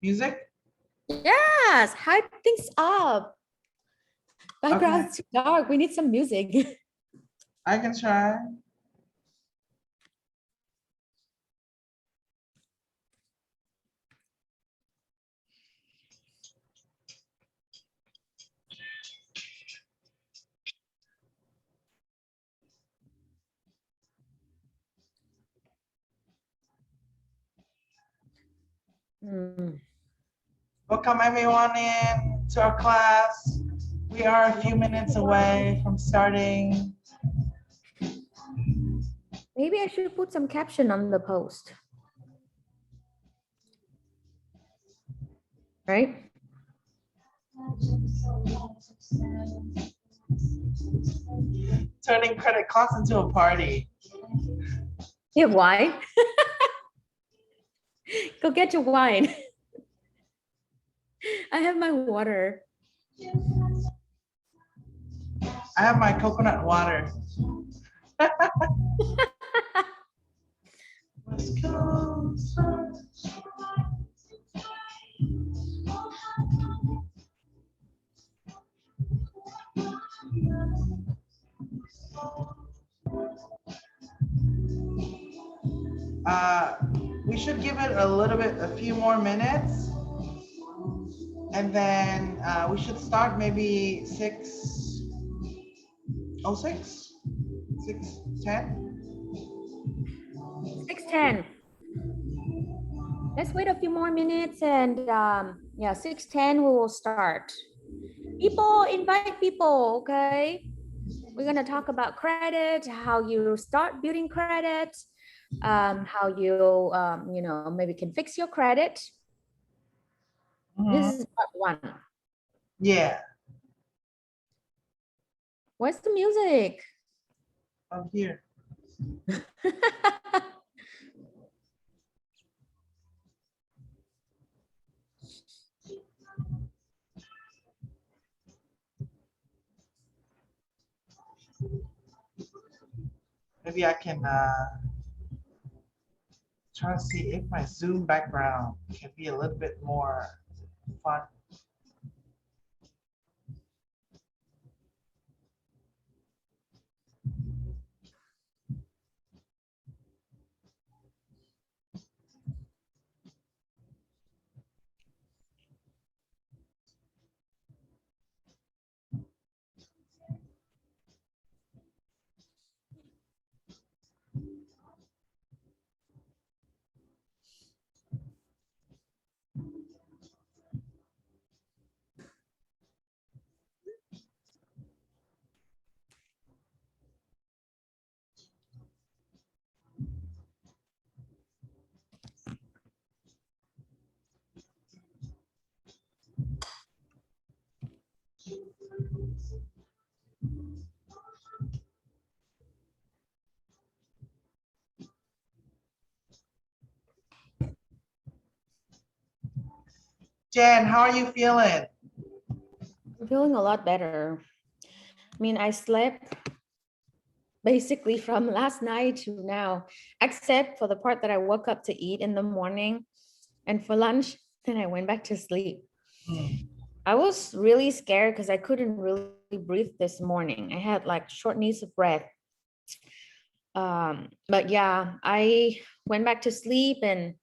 Music? Yes, hype things up. Background's too dark. We need some music. I can try. Welcome everyone in to our class. We are a few minutes away from starting. Maybe I should put some caption on the post. Right? Turning credit class into a party. Yeah, wine. Go get your wine. I have my water. I have my coconut water. We should give it a few more minutes. And then we should start maybe 6:06, 6:10. 6:10. Let's wait a few more minutes and yeah, 6:10 we will start. People, invite people, okay? We're gonna talk about credit, how you start building credit, how you, you know, maybe can fix your credit. This is part 1. Yeah. Where's the music? I'm here. Maybe I can try to see if my Zoom background can be a little bit more fun. Jen, how are you feeling? I'm feeling a lot better. I mean, I slept basically from last night to now, except for the part that I woke up to eat in the morning and for lunch, then I went back to sleep. I was really scared because I couldn't really breathe this morning. I had like shortness of breath. But yeah, I went back to sleep and,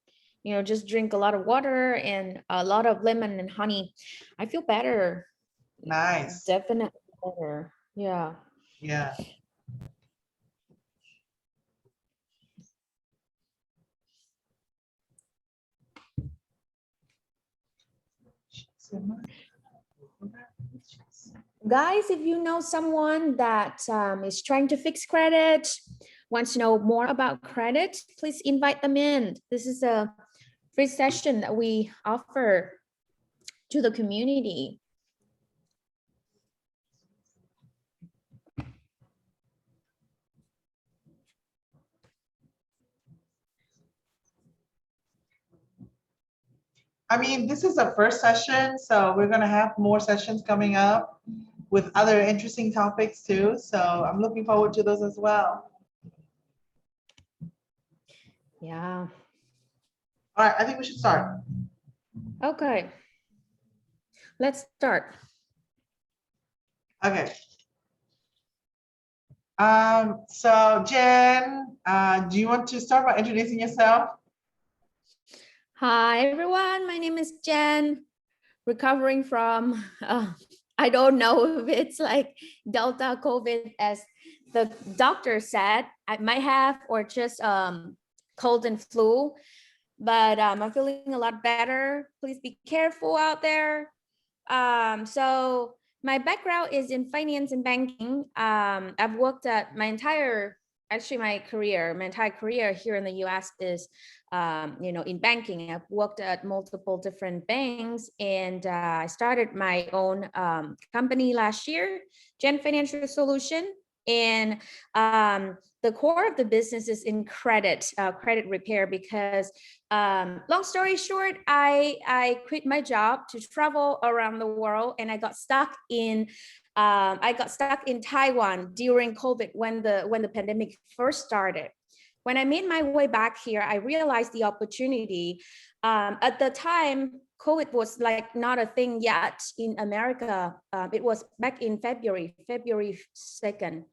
you know, just drink a lot of water and a lot of lemon and honey. I feel better. Nice. Definitely better. Yeah. Yeah. Guys, if you know someone that is trying to fix credit, wants to know more about credit, please invite them in. This is a free session that we offer to the community. I mean, this is the first session, so we're gonna have more sessions coming up with other interesting topics too. So I'm looking forward to those as well. Yeah. All right, I think we should start. Okay. Let's start. Okay. So Jen, do you want to start by introducing yourself? Hi, everyone. My name is Jen, recovering from, I don't know if it's like Delta COVID, as the doctor said, I might have, or just cold and flu, but I'm feeling a lot better. Please be careful out there. So my background is in finance and banking. I've worked at my entire career here in the US is, in banking. I've worked at multiple different banks, and I started my own company last year, Gen Financial Solution. And the core of the business is in credit repair, because long story short, I quit my job to travel around the world, and I got stuck in Taiwan during COVID, when the pandemic first started. When I made my way back here, I realized the opportunity. At the time, COVID was like not a thing yet in America. It was back in February 2nd.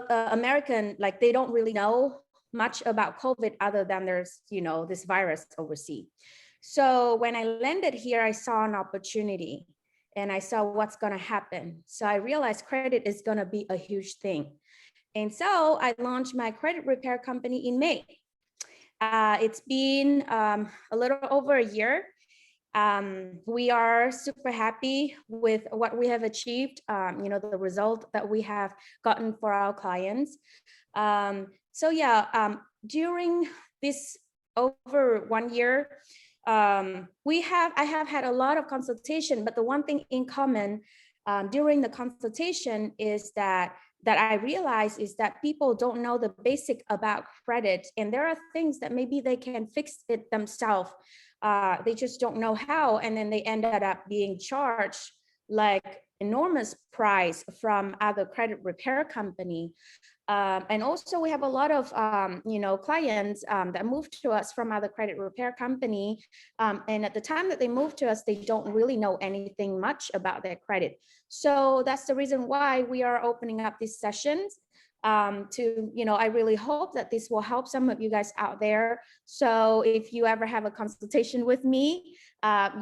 American, like, they don't really know much about COVID other than there's, this virus overseas. So when I landed here, I saw an opportunity and I saw what's going to happen. So I realized credit is going to be a huge thing. And so I launched my credit repair company in May. It's been a little over a year. We are super happy with what we have achieved, the result that we have gotten for our clients. During this over 1 year, I have had a lot of consultation, but the one thing in common during the consultation is that I realize is that people don't know the basic about credit, and there are things that maybe they can fix it themselves. They just don't know how, and then they ended up being charged like enormous price from other credit repair company. And also we have a lot of clients that moved to us from other credit repair company, and at the time that they moved to us, they don't really know anything much about their credit. So that's the reason why we are opening up these sessions. I really hope that this will help some of you guys out there. So if you ever have a consultation with me, a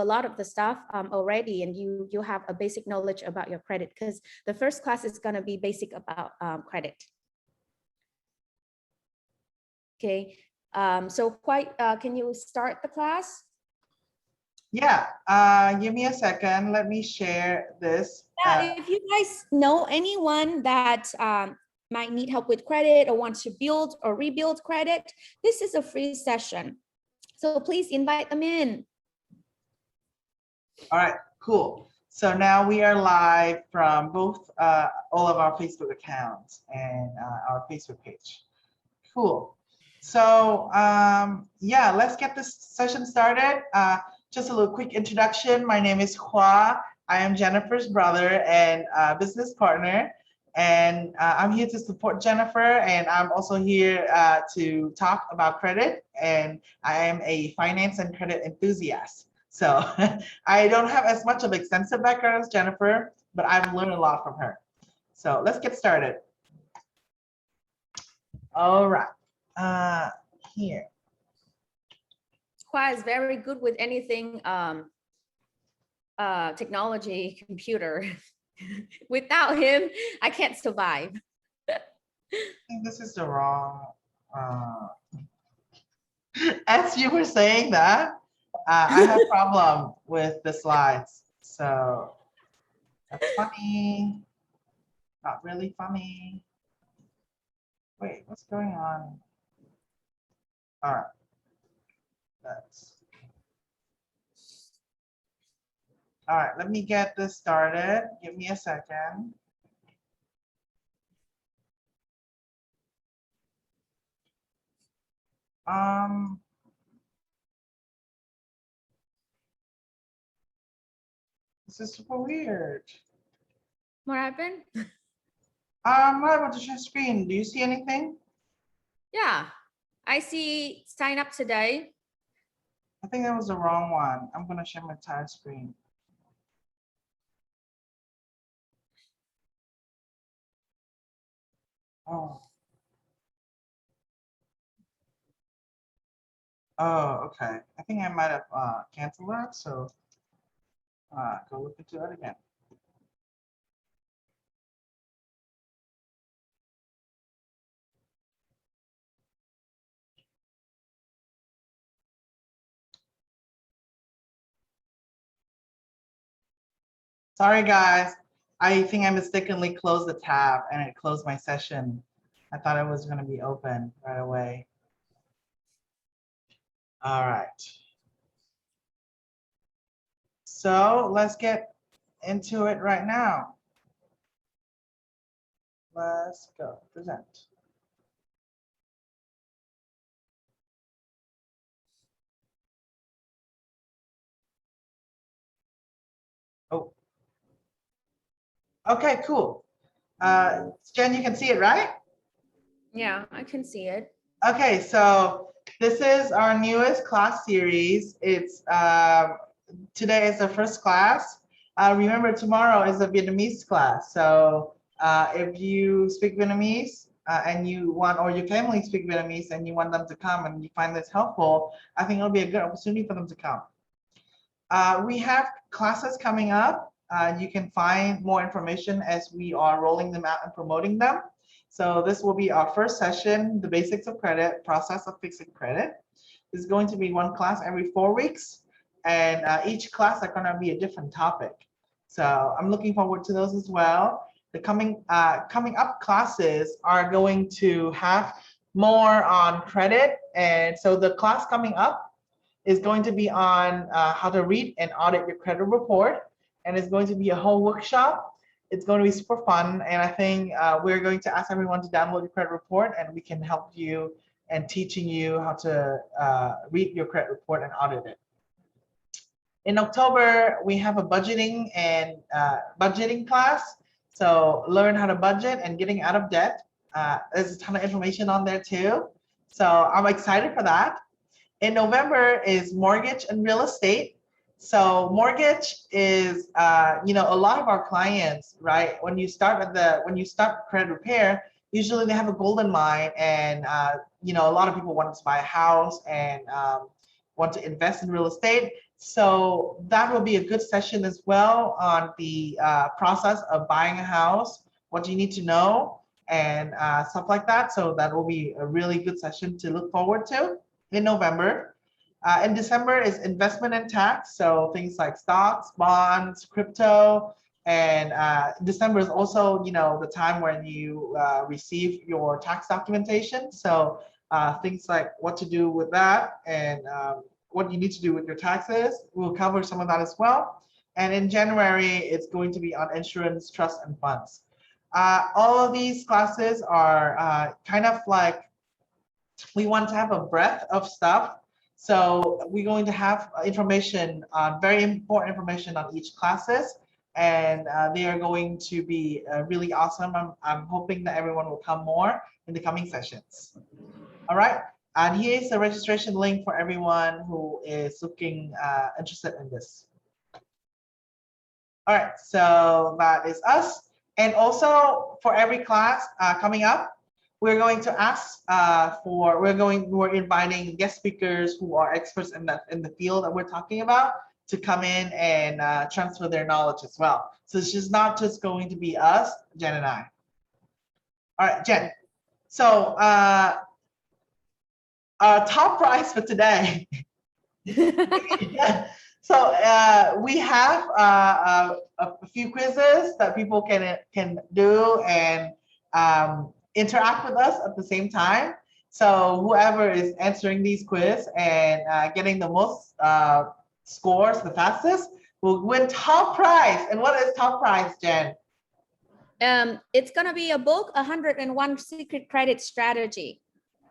lot of the stuff already, and you have a basic knowledge about your credit, because the first class is going to be basic about credit. Okay, so can you start the class? Yeah, give me a second. Let me share this. If you guys know anyone that might need help with credit or wants to build or rebuild credit, this is a free session. So please invite them in. All right, cool. So now we are live from both all of our Facebook accounts and our Facebook page. Cool. So yeah, let's get this session started. Just a little quick introduction. My name is Khoa. I am Jennifer's brother and business partner. And I'm here to support Jennifer, and I'm also here to talk about credit. And I am a finance and credit enthusiast. So I don't have as much of extensive background as Jennifer, but I've learned a lot from her. So let's get started. All right, here. Khoa is very good with anything technology, computer. Without him, I can't survive. I think this is the wrong. As you were saying that, I have a problem with the slides. So that's funny. Not really funny. Wait, what's going on? All right. All right, let me get this started. Give me a second. This is super weird. What happened? I'm not able to share screen. Do you see anything? Yeah, I see sign up today. I think that was the wrong one. I'm gonna share my entire screen. Oh. Oh, okay. I think I might have canceled that, so go look into that again. Sorry, guys. I think I mistakenly closed the tab and it closed my session. I thought it was going to be open right away. All right. So let's get into it right now. Let's go present. Oh, okay, cool. Jen, you can see it, right? Yeah, I can see it. Okay, so this is our newest class series. It's today is the first class. Remember, tomorrow is a Vietnamese class. So if you speak Vietnamese and you want, or your family speak Vietnamese and you want them to come and you find this helpful, I think it'll be a good opportunity for them to come. We have classes coming up. You can find more information as we are rolling them out and promoting them. So this will be our first session, the basics of credit, process of fixing credit. This is going to be one class every 4 weeks, and each class are going to be a different topic. So I'm looking forward to those as well. The coming up classes are going to have more on credit, and so the class coming up is going to be on how to read and audit your credit report, and it's going to be a whole workshop. It's going to be super fun, and I think we're going to ask everyone to download your credit report, and we can help you and teaching you how to read your credit report and audit it. In October, we have a budgeting and budgeting class. So learn how to budget and getting out of debt. There's a ton of information on there too. So I'm excited for that. In November is mortgage and real estate. So mortgage is, a lot of our clients, right? When you start credit repair, usually they have a golden mine, and a lot of people want to buy a house and want to invest in real estate. So that will be a good session as well on the process of buying a house, what you need to know, and stuff like that. So that will be a really good session to look forward to in November. In December is investment and tax, so things like stocks, bonds, crypto, and December is also, the time when you receive your tax documentation. So things like what to do with that and what you need to do with your taxes. We'll cover some of that as well. And in January, it's going to be on insurance, trust, and funds. All of these classes are kind of like, we want to have a breadth of stuff. So we're going to have information, very important information on each classes, and they are going to be really awesome. I'm hoping that everyone will come more in the coming sessions. All right, and here is the registration link for everyone who is looking interested in this. All right, so that is us. And also for every class coming up, we're going to ask we're inviting guest speakers who are experts in the field that we're talking about to come in and transfer their knowledge as well. So it's just not just going to be us, Jen and I. All right, Jen. So top prize for today. So we have a few quizzes that people can do and interact with us at the same time. So whoever is answering these quiz and getting the most scores the fastest will win top prize. And what is top prize, Jen? It's gonna be a book, 101 Secret Credit Strategy.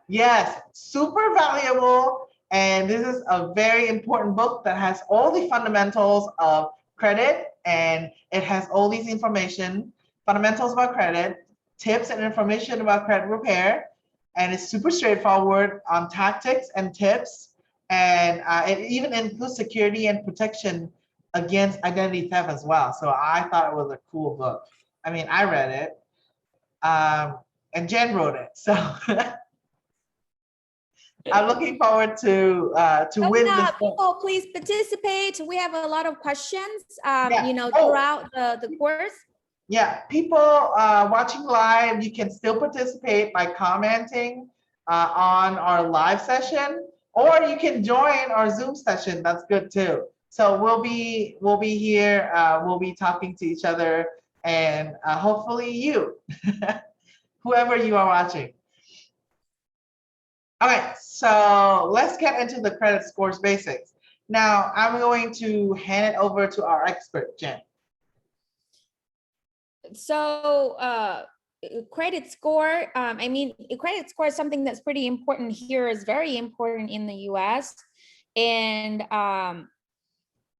Yes, super valuable. And this is a very important book that has all the fundamentals of credit, and it has all these information, fundamentals about credit, tips and information about credit repair, and it's super straightforward on tactics and tips, and it even includes security and protection against identity theft as well. So I thought it was a cool book. I mean, I read it, and Jen wrote it. So I'm looking forward to win this book. People, please participate. We have a lot of questions, Yeah. you know, Oh. throughout the course. Yeah, people watching live, you can still participate by commenting on our live session, or you can join our Zoom session. That's good too. So we'll be here. We'll be talking to each other, and hopefully you, whoever you are watching. Okay, so let's get into the credit scores basics. Now I'm going to hand it over to our expert, Jen. So credit score, I mean, credit score is something that's pretty important here, is very important in the US. And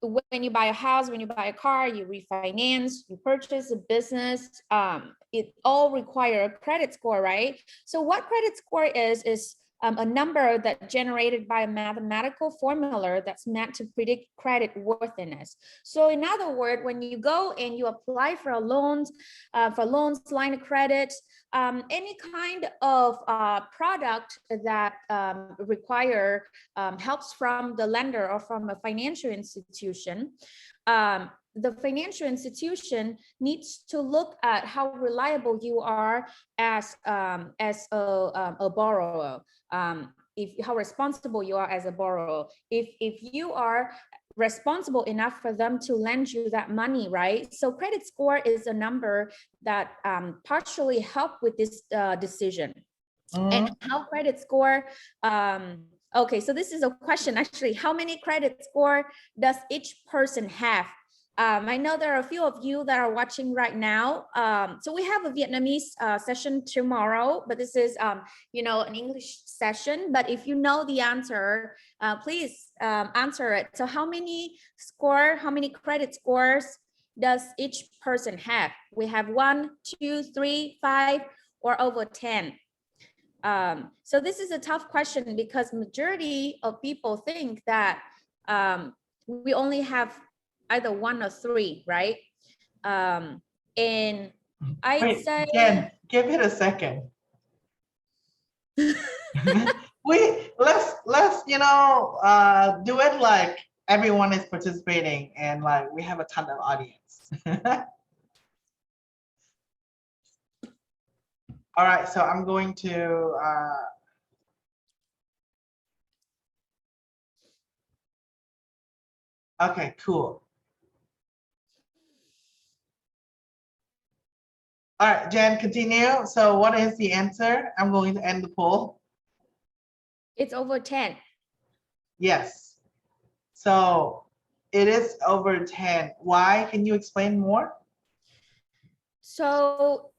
when you buy a house, when you buy a car, you refinance, you purchase a business, it all require a credit score, right? So what credit score is a number that generated by a mathematical formula that's meant to predict credit worthiness. So in other words, when you go and you apply for a loans, line of credit, any kind of product that require helps from the lender or from a financial institution, the financial institution needs to look at how reliable you are as a borrower, how responsible you are as a borrower. If you are responsible enough for them to lend you that money, right? So credit score is a number that partially help with this decision. And how credit score, okay, so this is a question actually, how many credit score does each person have? I know there are a few of you that are watching right now. So we have a Vietnamese session tomorrow, but this is, you know, an English session. But if you know the answer, please answer it. So how many credit scores does each person have? We have 1, 2, 3, 5, or over 10. So this is a tough question because majority of people think that we only have either 1 or 3, right? And I'd say, Jen, give it a second. let's you know do it like everyone is participating and like we have a ton of audience. All right, so I'm going to okay, cool. All right, Jen, continue. So what is the answer? I'm going to end the poll. It's over 10. Yes. So it is over 10. Why? Can you explain more? So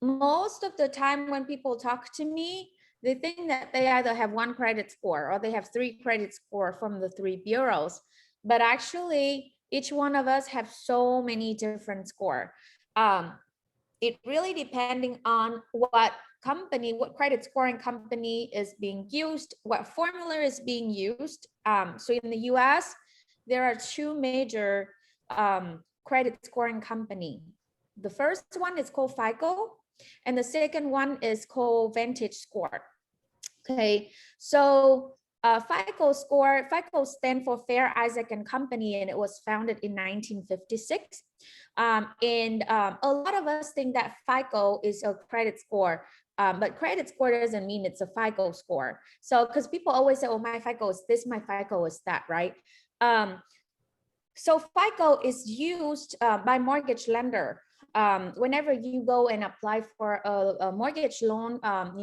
most of the time when people talk to me, they think that they either have 1 credit score or they have 3 credit score from the 3 bureaus. But actually, each one of us have so many different score. It really depending on what credit scoring company is being used, what formula is being used. So in the US, there are 2 major credit scoring company. The first one is called FICO, and the second one is called Vantage Score. Okay, so FICO stands for Fair, Isaac and Company, and it was founded in 1956. And a lot of us think that FICO is a credit score, but credit score doesn't mean it's a FICO score. So because people always say, oh, my FICO is this, my FICO is that, right? So FICO is used by mortgage lender. Whenever you go and apply for a mortgage loan,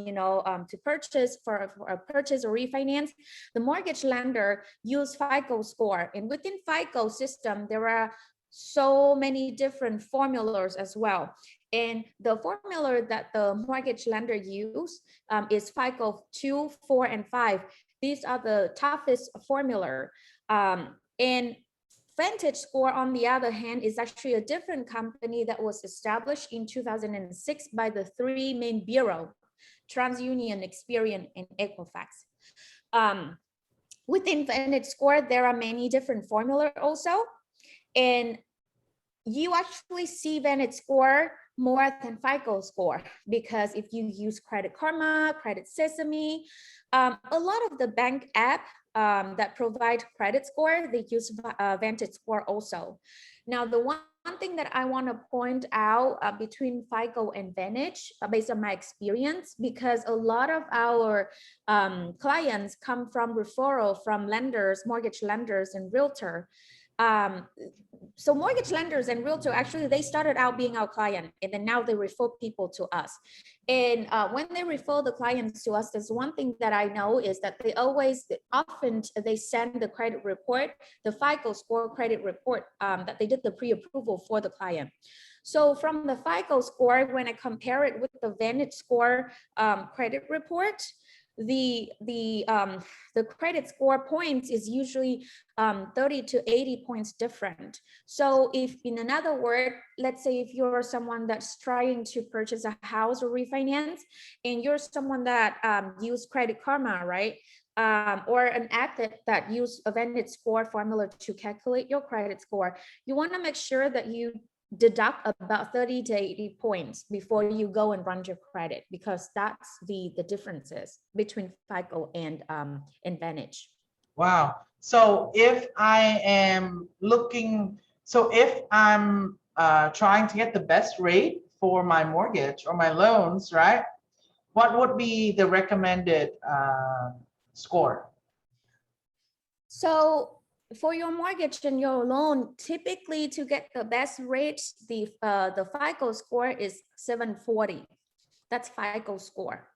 you know, to purchase for a purchase or refinance, the mortgage lender use FICO score. And within FICO system, there are so many different formulas as well. And the formula that the mortgage lender use is FICO 2, 4, and 5. These are the toughest formula. And Vantage Score, on the other hand, is actually a different company that was established in 2006 by the three main bureaus, TransUnion, Experian, and Equifax. Within Vantage Score, there are many different formulas also, and you actually see Vantage Score more than FICO Score, because if you use Credit Karma, Credit Sesame, a lot of the bank app that provide credit score, they use Vantage Score also. Now, the one thing that I want to point out between FICO and Vantage, based on my experience, because a lot of our clients come from referral from lenders, mortgage lenders, and realtor. So mortgage lenders and realtor, actually, they started out being our client, and then now they refer people to us. And when they refer the clients to us, there's one thing that I know is that often they send the credit report, the FICO Score credit report that they did the pre-approval for the client. So from the FICO Score, when I compare it with the Vantage Score credit report, the credit score points is usually 30 to 80 points different. So if, in another word, let's say if you're someone that's trying to purchase a house or refinance, and you're someone that use Credit Karma, right? Or an app that use a Vantage Score formula to calculate your credit score, you want to make sure that you deduct about 30 to 80 points before you go and run your credit, because that's the differences between FICO and Vantage. Wow. So if I am looking, so if I'm trying to get the best rate for my mortgage or my loans, right? What would be the recommended score? So for your mortgage and your loan, typically to get the best rates, the FICO Score is 740. That's FICO Score.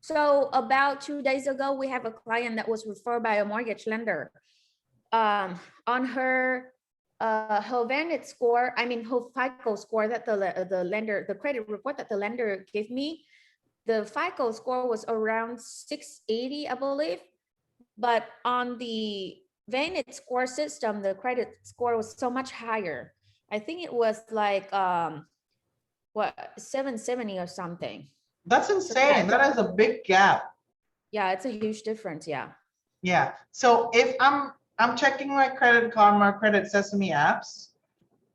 So about 2 days ago, we have a client that was referred by a mortgage lender. On her Vantage Score, I mean her FICO Score that the lender, the credit report that the lender gave me, the FICO Score was around 680, I believe. But on the Vantage Score system, the credit score was so much higher. I think it was like 770 or something. That's insane. That is a big gap. Yeah, it's a huge difference. Yeah. Yeah. So if I'm checking my Credit Karma, Credit Sesame apps,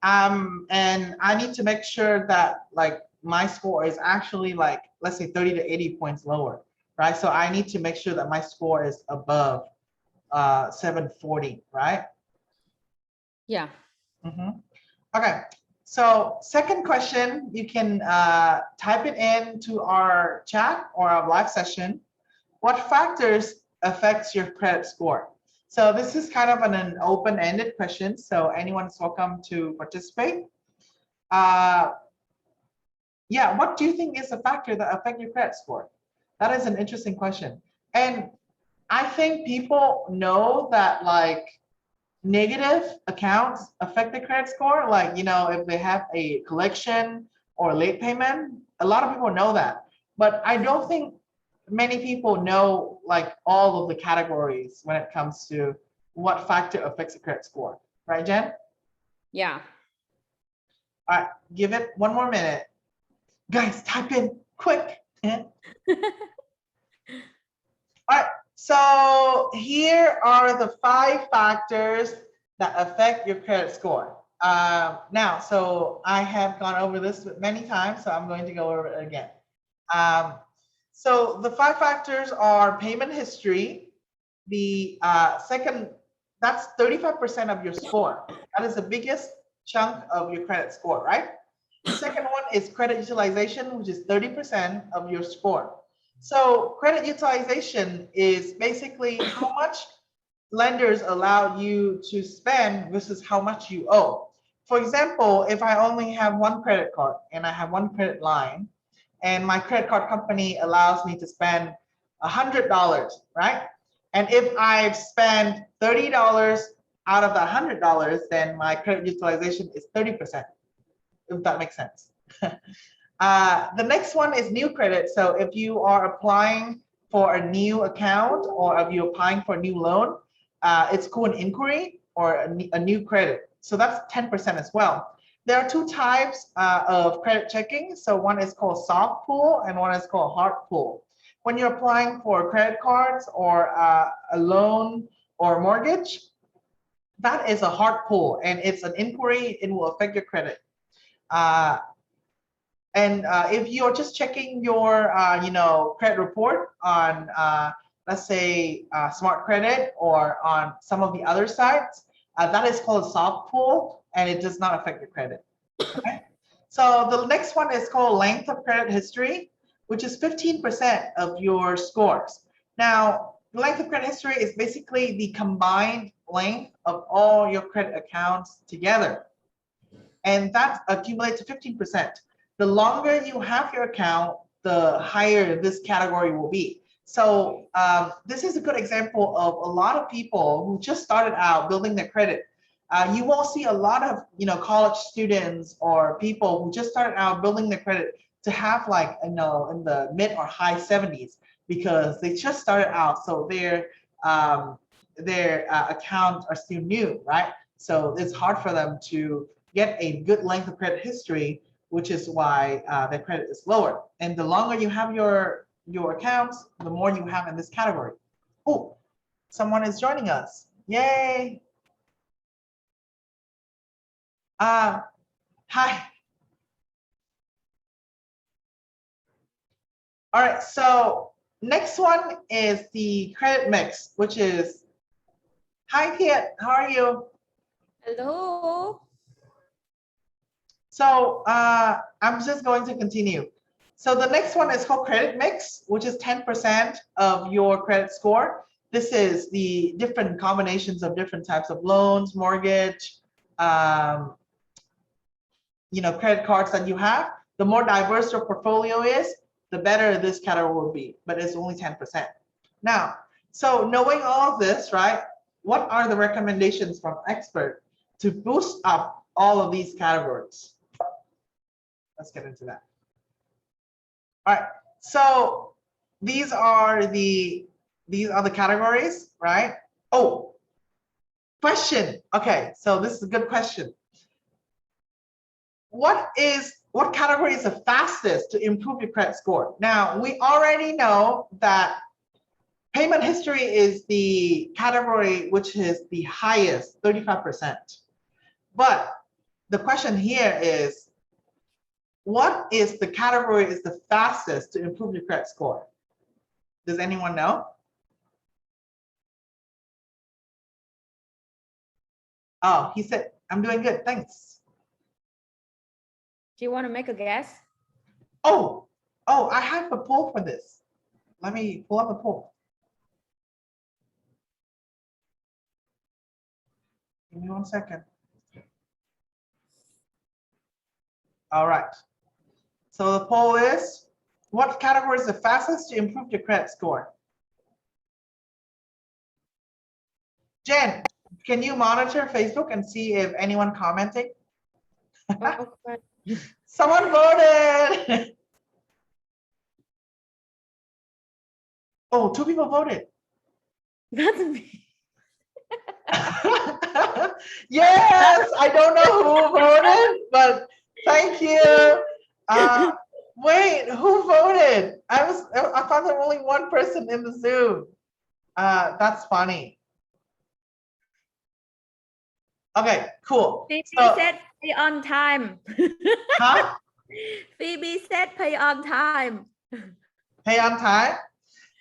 and I need to make sure that like my score is actually like, let's say 30 to 80 points lower, right? So I need to make sure that my score is above 740, right? Yeah. Okay. So second question, you can type it into our chat or our live session. What factors affects your credit score? So this is kind of an open-ended question, so anyone is welcome to participate. Yeah, what do you think is a factor that affect your credit score? That is an interesting question. And I think people know that like negative accounts affect the credit score. Like, you know, if they have a collection or late payment, a lot of people know that. But I don't think many people know like all of the categories when it comes to what factor affects the credit score. Right, Jen? Yeah. All right, give it one more minute. Guys, type in quick. All right, so here are the 5 factors that affect your credit score. Now, so I have gone over this many times, so I'm going to go over it again. So the 5 factors are payment history. The second, that's 35% of your score. That is the biggest chunk of your credit score, right? The second one is credit utilization, which is 30% of your score. So credit utilization is basically how much lenders allow you to spend versus how much you owe. For example, if I only have one credit card and I have one credit line, and my credit card company allows me to spend $100, right? And if I've spent $30 out of the $100, then my credit utilization is 30%, if that makes sense. The next one is new credit. So if you are applying for a new account or if you're applying for a new loan, it's called an inquiry or a new credit. So that's 10% as well. There are two types of credit checking. So one is called soft pull and one is called hard pull. When you're applying for credit cards or a loan or mortgage, that is a hard pull and it's an inquiry. It will affect your credit. And if you're just checking your, credit report on, let's say, Smart Credit or on some of the other sites, that is called a soft pull, and it does not affect your credit. Okay? So the next one is called length of credit history, which is 15% of your scores. Now, the length of credit history is basically the combined length of all your credit accounts together, and that accumulates to 15%. The longer you have your account, the higher this category will be. So this is a good example of a lot of people who just started out building their credit. You won't see a lot of college students or people who just started out building their credit to have like in the mid or high 70s because they just started out, so their accounts are still new, right? So it's hard for them to get a good length of credit history, which is why their credit is lower. And the longer you have your accounts, the more you have in this category. Oh, someone is joining us. Yay. Hi. All right, so next one is the credit mix, which is, hi Kit, how are you? Hello. So I'm just going to continue. So the next one is called credit mix, which is 10% of your credit score. This is the different combinations of different types of loans, mortgage, credit cards that you have. The more diverse your portfolio is, the better this category will be, but it's only 10%. Now, so knowing all of this, right, what are the recommendations from expert to boost up all of these categories? Let's get into that. All right, so these are the categories, right? Oh, question. Okay, so this is a good question. What category is the fastest to improve your credit score? Now, we already know that payment history is the category which is the highest, 35%. But the question here is, what is the category is the fastest to improve your credit score? Does anyone know? Oh, he said, I'm doing good, thanks. Do you want to make a guess? Oh, I have a poll for this. Let me pull up a poll. Give me 1 second. All right. So the poll is, what category is the fastest to improve your credit score? Jen, can you monitor Facebook and see if anyone commenting? Okay. Someone voted. Oh, 2 people voted. That's me. Yes, I don't know who voted, but thank you. Wait, who voted? I thought there was only one person in the Zoom. That's funny. Okay, cool. Phoebe So, said pay on time. huh? Phoebe said pay on time. Pay on time.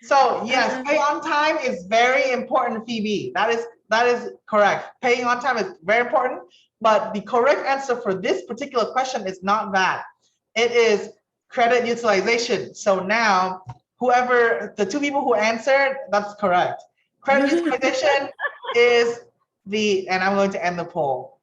So yes, pay on time is very important, Phoebe. That is correct. Paying on time is very important, but the correct answer for this particular question is not that. It is credit utilization. So now, whoever, the 2 people who answered, that's correct. Credit utilization is and I'm going to end the poll.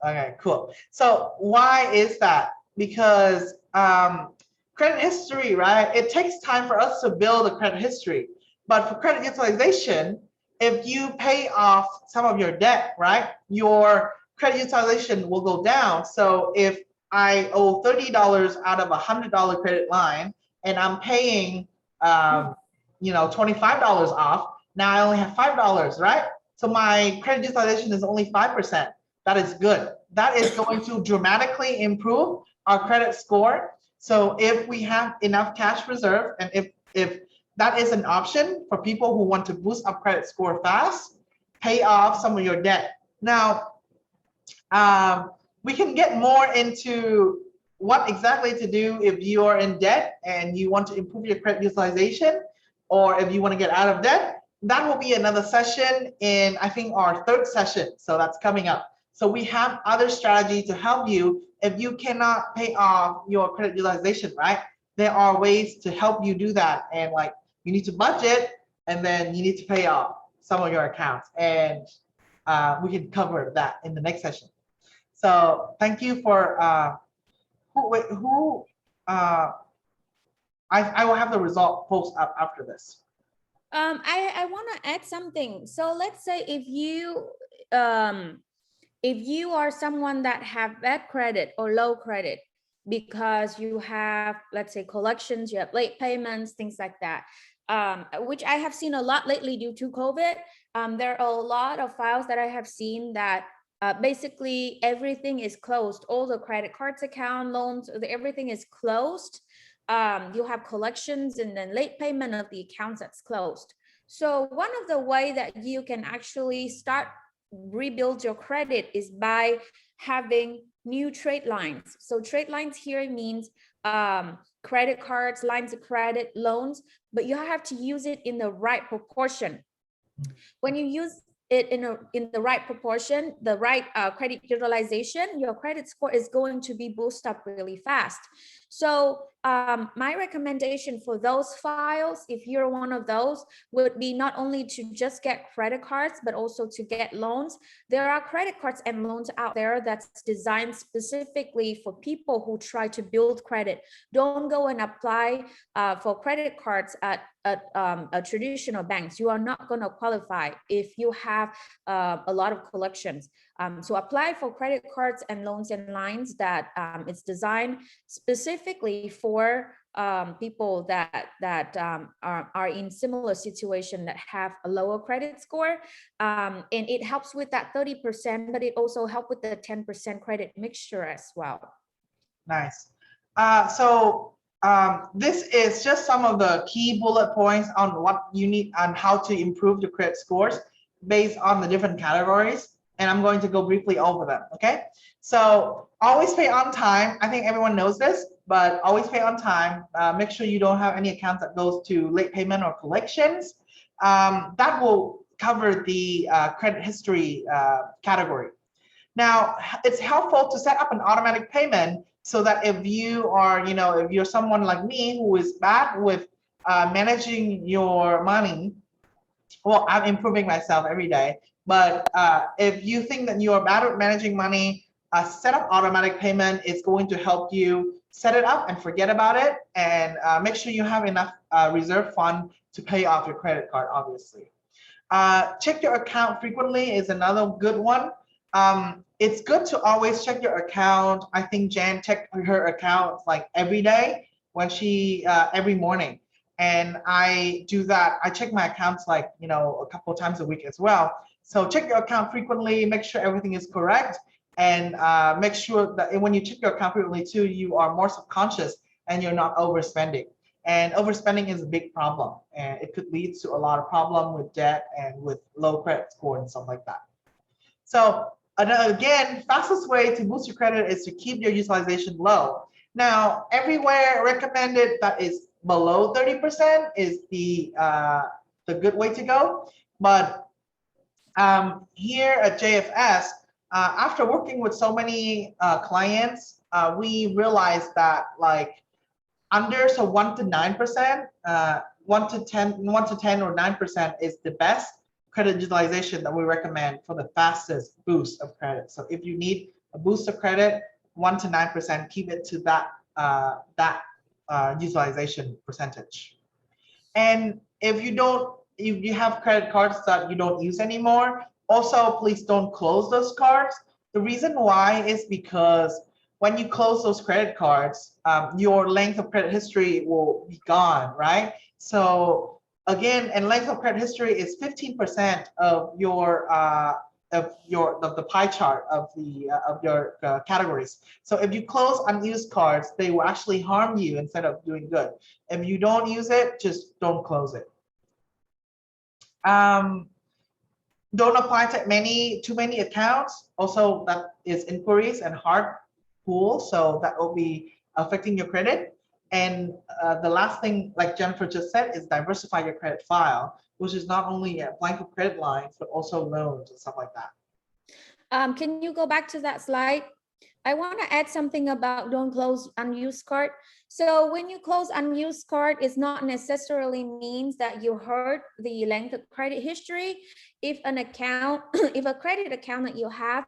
Okay, cool. So why is that? Because credit history, right? It takes time for us to build a credit history. But for credit utilization, if you pay off some of your debt, right, your credit utilization will go down. So if I owe $30 out of a $100 credit line and I'm paying $25 off, Now I only have $5, right? So my credit utilization is only 5%. That is good. That is going to dramatically improve our credit score. So if we have enough cash reserve, and if that is an option for people who want to boost up credit score fast, pay off some of your debt. Now, we can get more into what exactly to do if you are in debt and you want to improve your credit utilization, or if you want to get out of debt. That will be another session in, I think, our third session. So that's coming up. So we have other strategy to help you if you cannot pay off your credit utilization, right? There are ways to help you do that. And like, you need to budget, and then you need to pay off some of your accounts. And we can cover that in the next session. So thank you for I will have the result post up after this. I want to add something. So let's say if you are someone that have bad credit or low credit because you have, let's say, collections, you have late payments, things like that, which I have seen a lot lately due to COVID. There are a lot of files that I have seen that basically everything is closed. All the credit cards, account, loans, everything is closed. You have collections and then late payment of the accounts that's closed. So one of the way that you can actually start rebuild your credit is by having new trade lines. So trade lines here means credit cards, lines of credit, loans, but you have to use it in the right proportion. When you use it in the right proportion, the right credit utilization, your credit score is going to be boosted up really fast. So my recommendation for those files, if you're one of those, would be not only to just get credit cards, but also to get loans. There are credit cards and loans out there that's designed specifically for people who try to build credit. Don't go and apply for credit cards at traditional banks. You are not going to qualify if you have a lot of collections. So apply for credit cards and loans and lines that it's designed specifically for people that are in similar situation that have a lower credit score, and it helps with that 30%, but it also helps with the 10% credit mixture as well. Nice. This is just some of the key bullet points on what you need and how to improve the credit scores based on the different categories. And I'm going to go briefly over them, okay? So always pay on time. I think everyone knows this, but always pay on time. Make sure you don't have any accounts that goes to late payment or collections. That will cover the credit history category. Now, it's helpful to set up an automatic payment so that if you are, if you're someone like me who is bad with managing your money, well, I'm improving myself every day. But if you think that you are bad at managing money, set up automatic payment. It's going to help you set it up and forget about it, and make sure you have enough reserve fund to pay off your credit card, obviously. Check your account frequently is another good one. It's good to always check your account. I think Jan checked her account like every day when she every morning, and I do that. I check my accounts like a couple of times a week as well. So check your account frequently, make sure everything is correct, and make sure that when you check your account frequently too, you are more subconscious and you're not overspending. And overspending is a big problem, and it could lead to a lot of problem with debt and with low credit score and stuff like that. So again, fastest way to boost your credit is to keep your utilization low. Now, everywhere recommended that is below 30% is the good way to go. But here at JFS, after working with so many clients, we realized that like under 1 to 9%, 1 to 10 or 9% is the best credit utilization that we recommend for the fastest boost of credit. So if you need a boost of credit, 1 to 9%, keep it to that utilization percentage. And if you have credit cards that you don't use anymore, also please don't close those cards. The reason why is because when you close those credit cards, your length of credit history will be gone, right? So Again, and length of credit history is 15% of your of the pie chart of your categories. So if you close unused cards, they will actually harm you instead of doing good. If you don't use it, just don't close it. Don't apply to too many accounts. Also, that is inquiries and hard pull, so that will be affecting your credit. And the last thing, like Jennifer just said, is diversify your credit file, which is not only applying for credit lines, but also loans and stuff like that. Can you go back to that slide? I want to add something about don't close unused card. So when you close unused card, it's not necessarily means that you hurt the length of credit history. If an account, if a credit account that you have,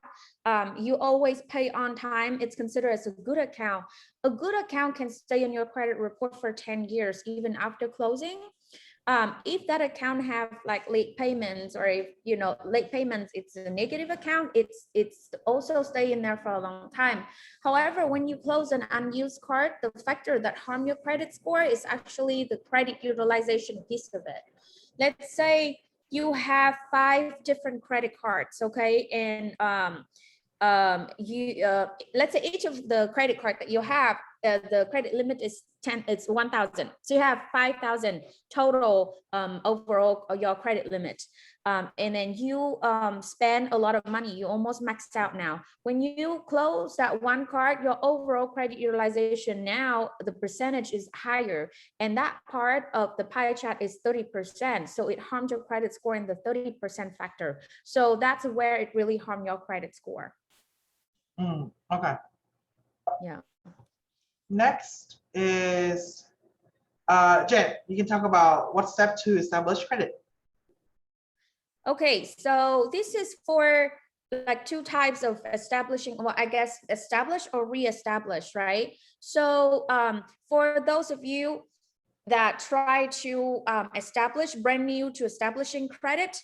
you always pay on time, it's considered as a good account. A good account can stay in your credit report for 10 years, even after closing. If that account have like late payments, or if late payments, it's a negative account, it's also stay in there for a long time. However, when you close an unused card, the factor that harm your credit score is actually the credit utilization piece of it. Let's say you have 5 different credit cards, okay, and let's say each of the credit card that you have, the credit limit is 1,000. So you have 5,000 total overall your credit limit. And then you spend a lot of money, you almost maxed out now. When you close that one card, your overall credit utilization now, the percentage is higher. And that part of the pie chart is 30%. So it harms your credit score in the 30% factor. So that's where it really harmed your credit score. Okay. Yeah. Next is Jen. You can talk about what step to establish credit. Okay, so this is for like 2 types of establishing, well, I guess establish or re-establish, right? So for those of you that try to establish brand new to establishing credit,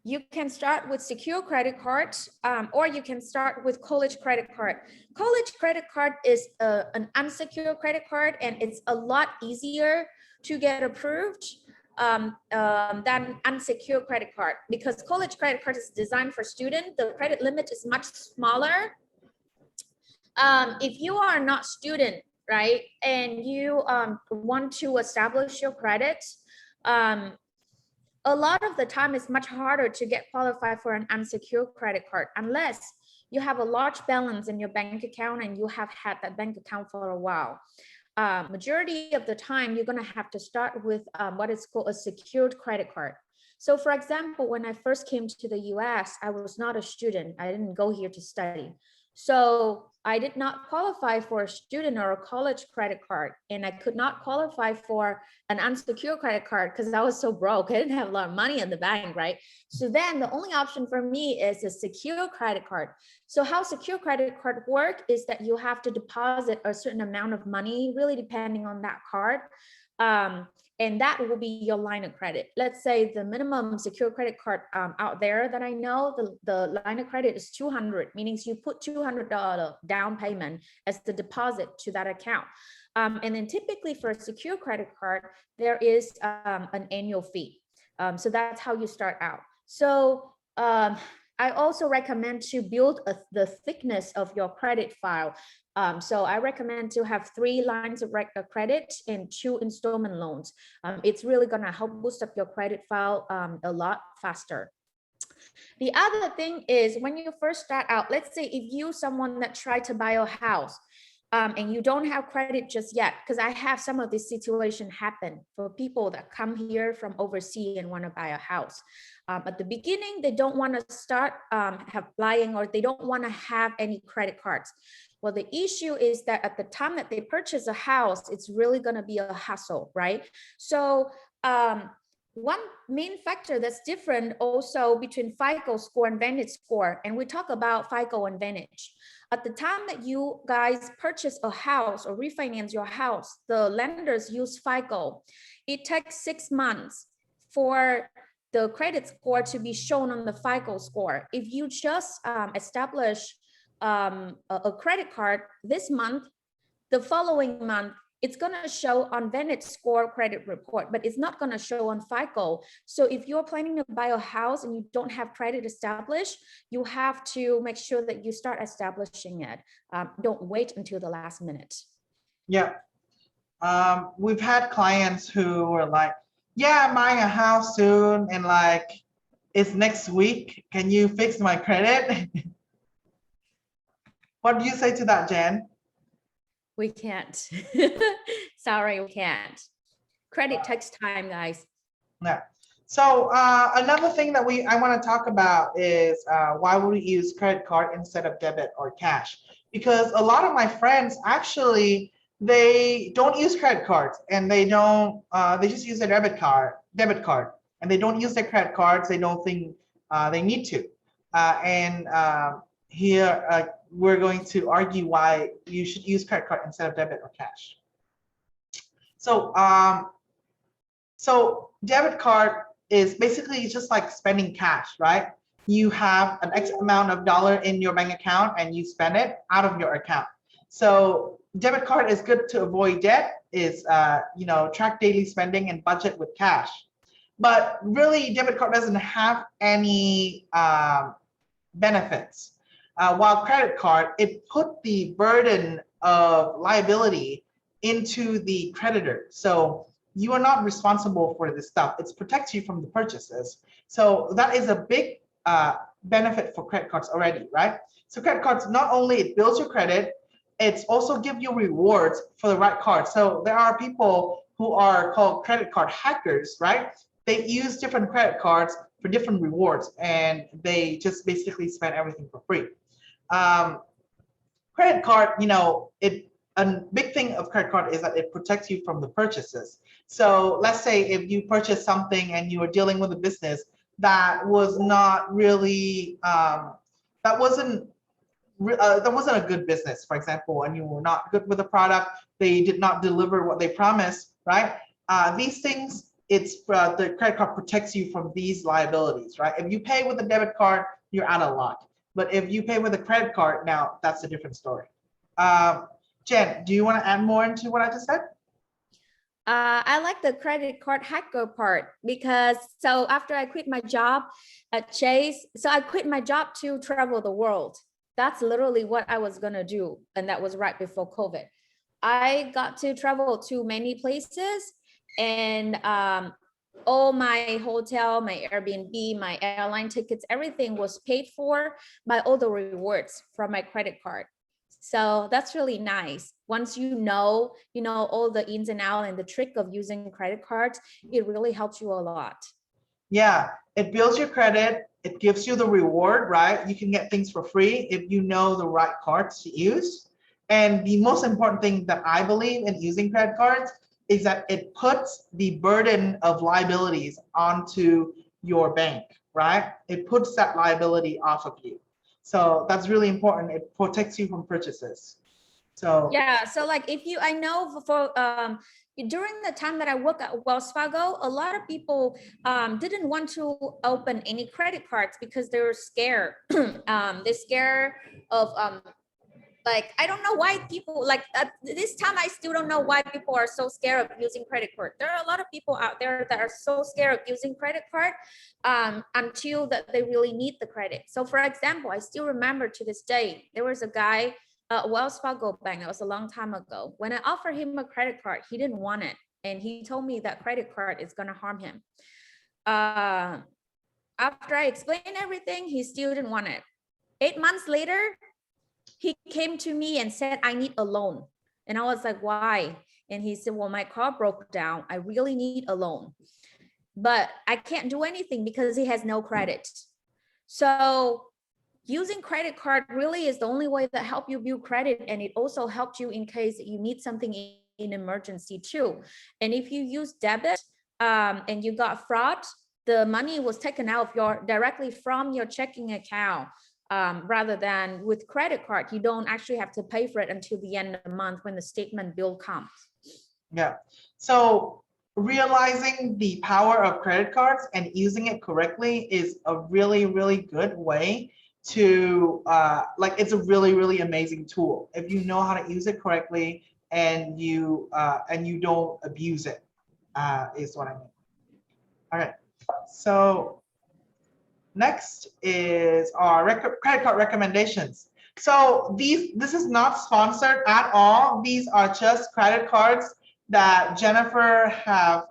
you can start with secure credit card, or you can start with college credit card. College credit card is an unsecured credit card, and it's a lot easier to get approved than unsecured credit card, because college credit card is designed for students. The credit limit is much smaller. If you are not student, right, and you want to establish your credit, a lot of the time it's much harder to get qualified for an unsecured credit card unless you have a large balance in your bank account and you have had that bank account for a while. Majority of the time, you're going to have to start with what is called a secured credit card. So for example, when I first came to the US, I was not a student. I didn't go here to study. So I did not qualify for a student or a college credit card, and I could not qualify for an unsecured credit card because I was so broke. I didn't have a lot of money in the bank, right? So then the only option for me is a secure credit card. So how secure credit card work is that you have to deposit a certain amount of money, really depending on that card. And that will be your line of credit. Let's say the minimum secure credit card out there that I know, the line of credit is 200, meaning you put $200 down payment as the deposit to that account. And then typically for a secure credit card, there is an annual fee. So that's how you start out. So I also recommend to build the thickness of your credit file. So I recommend to have 3 lines of credit and 2 installment loans. It's really gonna help boost up your credit file a lot faster. The other thing is when you first start out, let's say if you someone that tried to buy a house, and you don't have credit just yet, because I have some of this situation happen for people that come here from overseas and want to buy a house. At the beginning, they don't want to start applying, or they don't want to have any credit cards. Well, the issue is that at the time that they purchase a house, it's really going to be a hassle, right? So one main factor that's different also between FICO score and Vantage score, and we talk about FICO and Vantage. At the time that you guys purchase a house or refinance your house, the lenders use FICO. It takes 6 months for the credit score to be shown on the FICO score. If you just establish a credit card this month, the following month, it's going to show on Vantage Score credit report, but it's not going to show on FICO. So if you're planning to buy a house and you don't have credit established, you have to make sure that you start establishing it. Don't wait until the last minute. Yeah. We've had clients who were like, yeah, I'm buying a house soon, and like, it's next week. Can you fix my credit? What do you say to that, Jen? We can't. Sorry, we can't. Credit takes time, guys. Yeah. So another thing that I want to talk about is why would we use credit card instead of debit or cash? Because a lot of my friends actually, they don't use credit cards, and they don't. They just use their debit card, and they don't use their credit cards. They don't think they need to. Here we're going to argue why you should use credit card instead of debit or cash. So debit card is basically just like spending cash, right? You have an X amount of dollar in your bank account and you spend it out of your account. So debit card is good to avoid debt, is track daily spending and budget with cash. But really, debit card doesn't have any benefits. While credit card, it put the burden of liability into the creditor. So you are not responsible for this stuff. It protects you from the purchases. So that is a big benefit for credit cards already, right? So credit cards, not only it builds your credit, it's also give you rewards for the right card. So there are people who are called credit card hackers, right? They use different credit cards for different rewards, and they just basically spend everything for free. Credit card, a big thing of credit card is that it protects you from the purchases. So let's say if you purchase something and you were dealing with a business that was not really, that wasn't a good business, for example, and you were not good with the product, they did not deliver what they promised, right? These things, the credit card protects you from these liabilities, right? If you pay with a debit card, you're out of luck. But if you pay with a credit card, now that's a different story. Jen, do you want to add more into what I just said? I like the credit card hacker part, because so after I quit my job at Chase, so I quit my job to travel the world. That's literally what I was gonna do, and that was right before COVID. I got to travel to many places, and all my hotel, my Airbnb, my airline tickets, everything was paid for by all the rewards from my credit card. So that's really nice. Once you know all the ins and outs and the trick of using credit cards, it really helps you a lot. Yeah, it builds your credit. It gives you the reward, right? You can get things for free if you know the right cards to use. And the most important thing that I believe in using credit cards is that it puts the burden of liabilities onto your bank, right? It puts that liability off of you. So that's really important. It protects you from purchases. So yeah, so like I know for during the time that I work at Wells Fargo, a lot of people didn't want to open any credit cards because they were scared. They're scared of like, I don't know why people like this time. I still don't know why people are so scared of using credit card. There are a lot of people out there that are so scared of using credit card until that they really need the credit. So for example, I still remember to this day, there was a guy at Wells Fargo Bank. That was a long time ago. When I offered him a credit card, he didn't want it. And he told me that credit card is going to harm him. After I explained everything, he still didn't want it. 8 months later, he came to me and said, I need a loan. And I was like, why? And he said, well, my car broke down. I really need a loan, but I can't do anything because he has no credit. So using credit card really is the only way that help you build credit. And it also helps you in case you need something in emergency too. And if you use debit and you got fraud, the money was taken out of directly from your checking account. Rather than with credit card, you don't actually have to pay for it until the end of the month when the statement bill comes. Yeah. So realizing the power of credit cards and using it correctly is a really, really good way to it's a really, really amazing tool. If you know how to use it correctly, and you don't abuse it, is what I mean. All right, so next is our credit card recommendations. So this is not sponsored at all. These are just credit cards that Jennifer have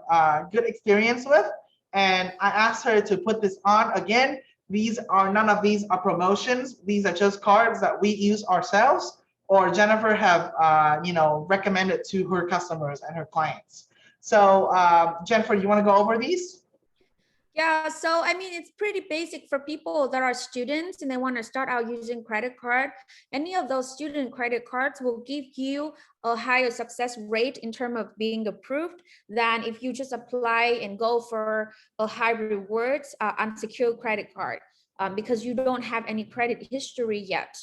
good experience with, and I asked her to put this on. Again, none of these are promotions. These are just cards that we use ourselves, or Jennifer have recommended to her customers and her clients. So Jennifer, you want to go over these? Yeah, so I mean, it's pretty basic for people that are students and they want to start out using credit card. Any of those student credit cards will give you a higher success rate in terms of being approved than if you just apply and go for a high rewards unsecured credit card, because you don't have any credit history yet.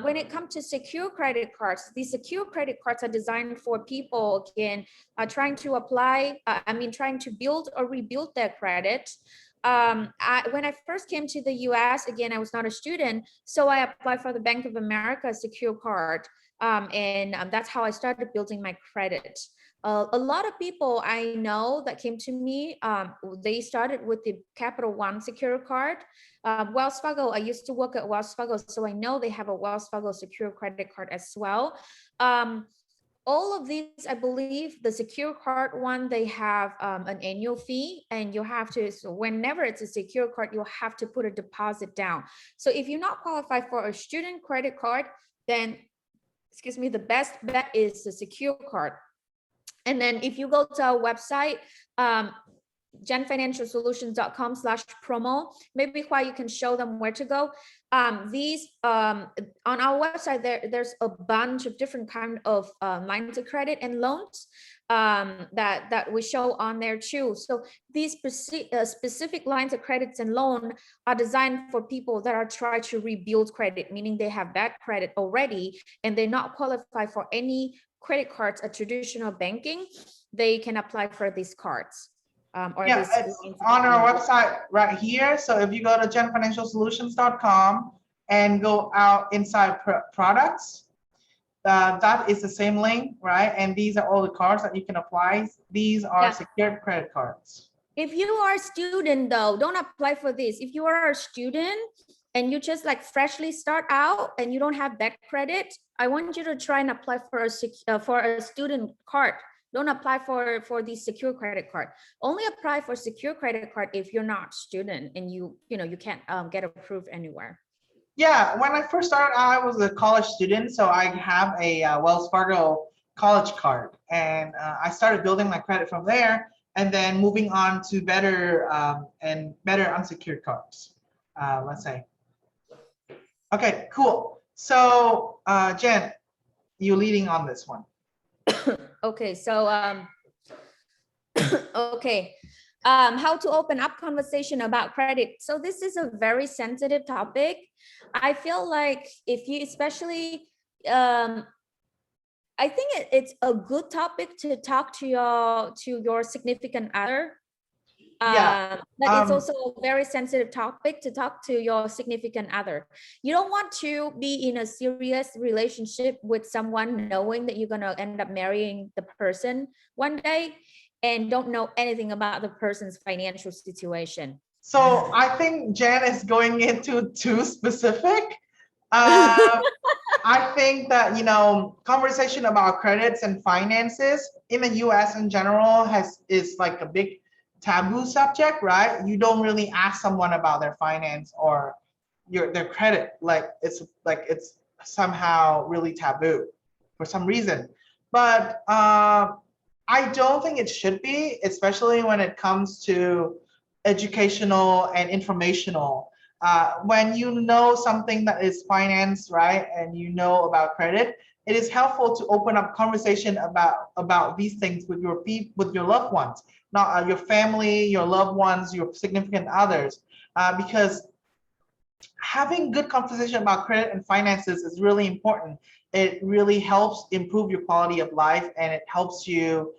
When it comes to secure credit cards, these secure credit cards are designed for people, again, trying to apply, trying to build or rebuild their credit. When I first came to the US, again, I was not a student, so I applied for the Bank of America secure card. That's how I started building my credit. A lot of people I know that came to me, they started with the Capital One secure card. Wells Fargo, I used to work at Wells Fargo, so I know they have a Wells Fargo secure credit card as well. All of these, I believe the secure card one, they have an annual fee, and you have to, so whenever it's a secure card, you'll have to put a deposit down. So if you're not qualified for a student credit card, then, excuse me, the best bet is the secure card. And then if you go to our website, jenfinancialsolutions.com/promo, maybe why you can show them where to go. These on our website, there's a bunch of different kind of lines of credit and loans that we show on there too. So these specific lines of credits and loan are designed for people that are trying to rebuild credit, meaning they have bad credit already and they're not qualified for any credit cards at traditional banking. They can apply for these cards. Yeah, it's on our website right here. So if you go to jenfinancialsolutions.com and go out inside products, that is the same link, right? And these are all the cards that you can apply. These are secured credit cards. If you are a student though, don't apply for this. If you are a student and you just like freshly start out and you don't have that credit, I want you to try and apply for a student card. Don't apply for the secure credit card. Only apply for secure credit card if you're not student and you can't get approved anywhere. Yeah, when I first started, I was a college student, so I have a Wells Fargo college card, and I started building my credit from there, and then moving on to better unsecured cards. Let's say. Okay, cool. So Jen, you leading on this one. Okay, so how to open up conversation about credit. So this is a very sensitive topic. I feel like if you, especially, I think it's a good topic to talk to your significant other. But it's also a very sensitive topic to talk to your significant other. You don't want to be in a serious relationship with someone knowing that you're going to end up marrying the person one day and don't know anything about the person's financial situation. So I think Jen is going into too specific. I think that, conversation about credits and finances in the US in general is like a big taboo subject, right? You don't really ask someone about their finance or their credit. It's somehow really taboo for some reason. But I don't think it should be, especially when it comes to educational and informational. When you know something that is finance, right, and you know about credit, it is helpful to open up conversation about these things with your loved ones, not your family, your loved ones, your significant others, because having good conversation about credit and finances is really important. It really helps improve your quality of life, and it helps you.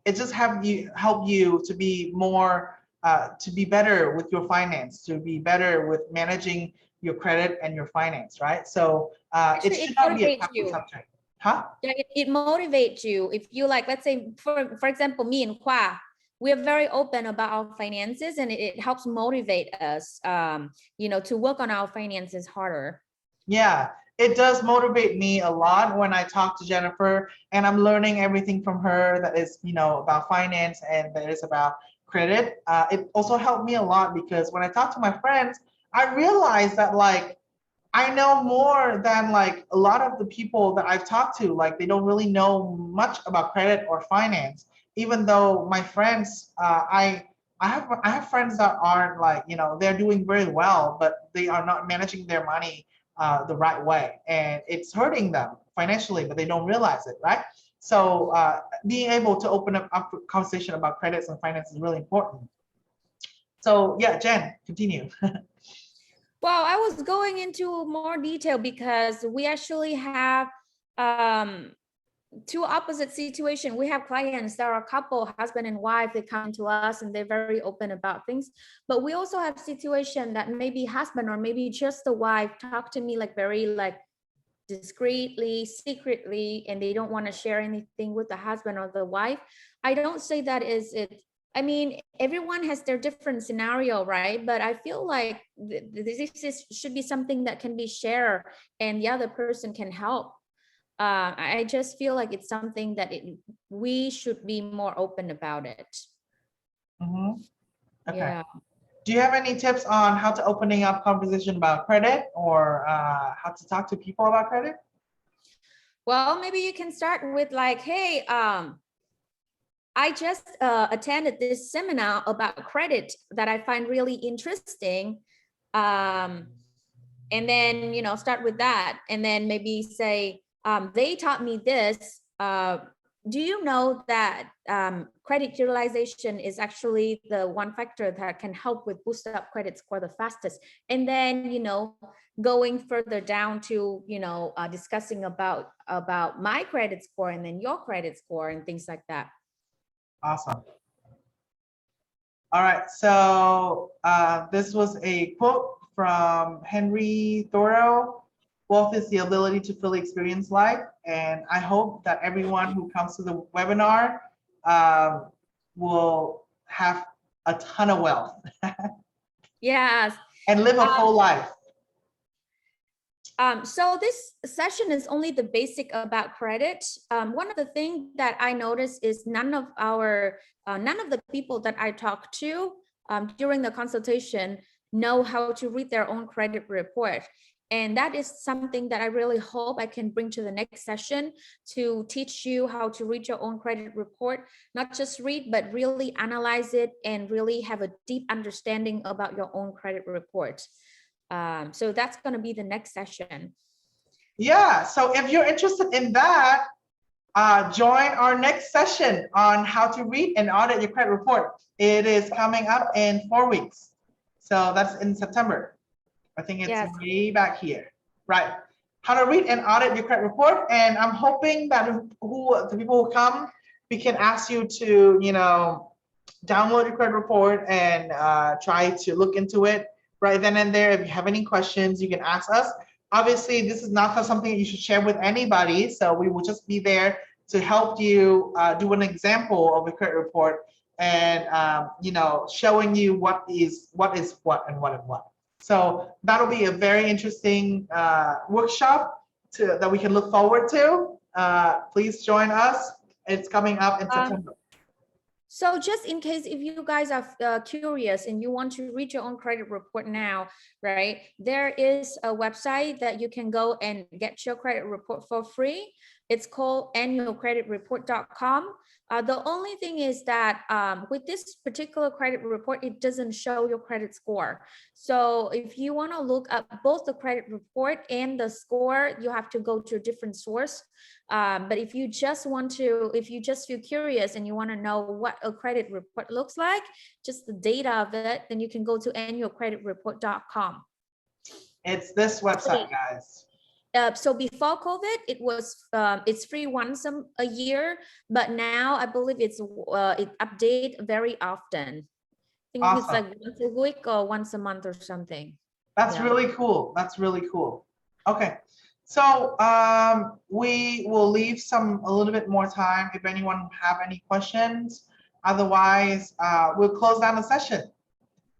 It just help you to be more to be better with your finance, to be better with managing your credit and your finance, right? So it should not be a taboo subject. Huh? Yeah, it motivates you. If you like, let's say, for example, me and Khoa, we're very open about our finances, and it helps motivate us, you know, to work on our finances harder. Yeah, it does motivate me a lot when I talk to Jennifer, and I'm learning everything from her that is, you know, about finance and that is about credit. It also helped me a lot because when I talk to my friends, I realize that like I know more than like a lot of the people that I've talked to. Like they don't really know much about credit or finance, even though my friends, I have friends that aren't like, you know, they're doing very well, but they are not managing their money the right way, and it's hurting them financially, but they don't realize it, right? So being able to open up conversation about credits and finance is really important. So yeah, Jen, continue. Well, I was going into more detail because we actually have two opposite situation. We have clients that are a couple, husband and wife, they come to us and they're very open about things. But we also have situation that maybe husband or maybe just the wife talk to me like very like discreetly, secretly, and they don't want to share anything with the husband or the wife. I don't say that is it. I mean, everyone has their different scenario, right? But I feel like should be something that can be shared and the other person can help. I just feel like it's something that we should be more open about it. Mhm. Okay. Yeah. Do you have any tips on how to opening up conversation about credit or how to talk to people about credit? Well, maybe you can start with like, hey, I just attended this seminar about credit that I find really interesting. And then, you know, start with that. And then maybe say, they taught me this. Do you know that credit utilization is actually the one factor that can help with boost up credit score the fastest? And then, you know, going further down to, you know, discussing about my credit score and then your credit score and things like that. Awesome. All right, so this was a quote from Henry Thoreau. Wealth is the ability to fully experience life. And I hope that everyone who comes to the webinar will have a ton of wealth. Yes. And live a full life. So this session is only the basic about credit. One of the things that I noticed is none of the people that I talk to during the consultation know how to read their own credit report. And that is something that I really hope I can bring to the next session to teach you how to read your own credit report, not just read, but really analyze it and really have a deep understanding about your own credit report. So that's going to be the next session. Yeah, so if you're interested in that, join our next session on how to read and audit your credit report. It is coming up in 4 weeks. So that's in September. I think it's way back here. Right. How to read and audit your credit report. And I'm hoping that the people who come, we can ask you to, you know, download your credit report and try to look into it right then and there. If you have any questions, you can ask us. Obviously, this is not something that you should share with anybody. So we will just be there to help you do an example of a credit report and, you know, showing you what is what and what. So that'll be a very interesting workshop that we can look forward to. Please join us. It's coming up in September. So just in case if you guys are curious and you want to read your own credit report now, right? There is a website that you can go and get your credit report for free. It's called annualcreditreport.com. The only thing is that with this particular credit report, it doesn't show your credit score. So if you want to look up both the credit report and the score, you have to go to a different source. But if you just feel curious and you want to know what a credit report looks like, just the data of it, then you can go to annualcreditreport.com. It's this website, guys. So before COVID, it's free once a year, but now I believe it updates very often. I think It's like once a week or once a month or something. That's really cool. That's really cool. Okay. So we will leave a little bit more time if anyone have any questions. Otherwise, we'll close down the session.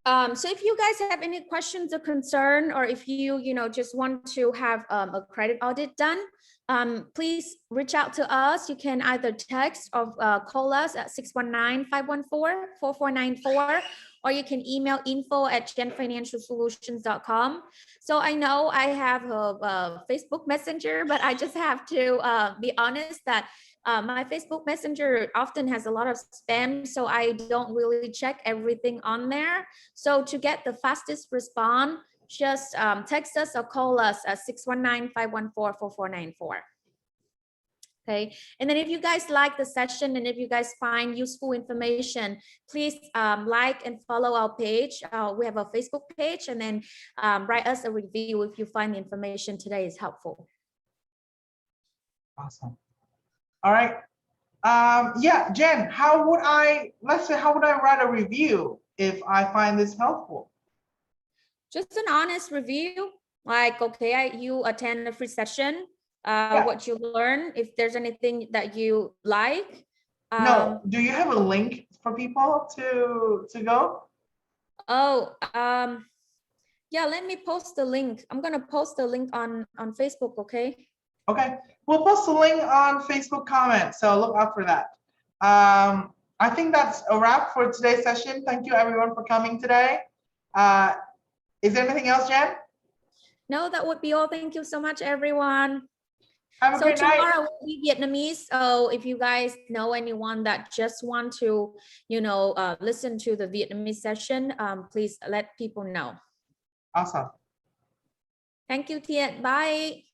So if you guys have any questions or concern, or if you just want to have a credit audit done, please reach out to us. You can either text or call us at 619-514-4494, or you can email info@jenfinancialsolutions.com. So I know I have a Facebook Messenger, but I just have to be honest that my Facebook Messenger often has a lot of spam, so I don't really check everything on there. So to get the fastest response, just text us or call us at 619-514-4494. Okay, and then if you guys like the session and if you guys find useful information, please like and follow our page. We have a Facebook page, and then write us a review if you find the information today is helpful. Awesome. All right. Yeah, Jen, how would I write a review if I find this helpful? Just an honest review, like, okay, you attend a free session, what you learn, if there's anything that you like. No, do you have a link for people to go? Oh, yeah, let me post the link. I'm gonna post the link on Facebook, okay? Okay, we'll post a link on Facebook comments, so look out for that. I think that's a wrap for today's session. Thank you everyone for coming today. Is there anything else, Jen? No, that would be all. Thank you so much, everyone. Have a great night. Tomorrow will be Vietnamese. So if you guys know anyone that just want to, listen to the Vietnamese session, please let people know. Awesome. Thank you, Thiện. Bye.